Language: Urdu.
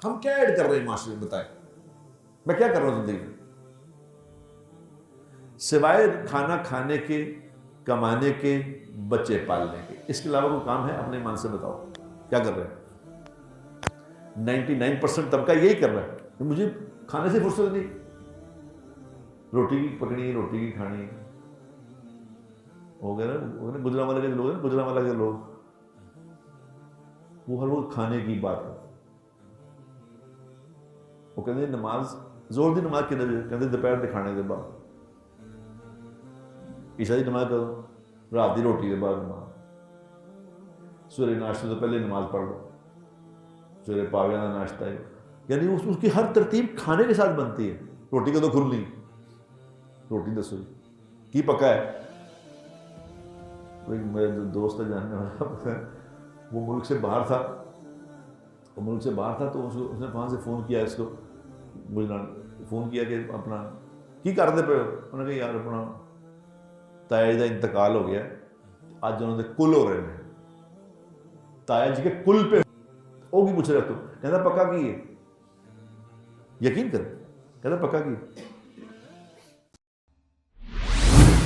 ہم کیا ایڈ کر رہے ہیں معاشرے میں؟ بتائیں میں کیا کر رہا ہوں زندگی میں سوائے کھانا کھانے کے، کمانے کے، بچے پالنے کے؟ اس کے علاوہ کوئی کام ہے؟ اپنے ایمان سے بتاؤ کیا کر رہے ہیں؟ 99% طبقہ یہی کر رہا ہے کہ مجھے کھانے سے فرصت نہیں، روٹی کی پکڑی، روٹی کی کھانی ہو گیا نا۔ گجرانوالہ کے لوگ ہیں، گجرانوالہ کے لوگ وہ ہر وقت کھانے کی بات کرتے ہیں۔ وہ کہتے ہیں نماز زور دی نماز کتنے بجے؟ کہتے ہیں دوپہر کے کھانے کے بعد، عشاء کی نماز کرو، رات کی روٹی کے بعد نماز، سورہ ناشتے سے پہلے نماز پڑھ لو، سورہ پاویاں کا ناشتہ ہے، یعنی اس کی ہر ترتیب کھانے کے ساتھ بنتی ہے۔ روٹی کا تو کھل نہیں، روٹی دسو کی پکا ہے؟ میرے دوست ہے جاننے والا، وہ ملک سے باہر تھا، تو اس نے وہاں سے فون کیا، اس کو فون کیا کہ اپنا کی کرتے پہ؟ انہوں نے کہا یار اپنا تایا جی کا انتقال ہو گیا، اج انہوں نے کل ہو رہے ہیں، تایا جی کے کل پہ وہ کی پوچھ رہا تو کہتا پکا کی ہے؟ یقین کر، کہتا پکا کی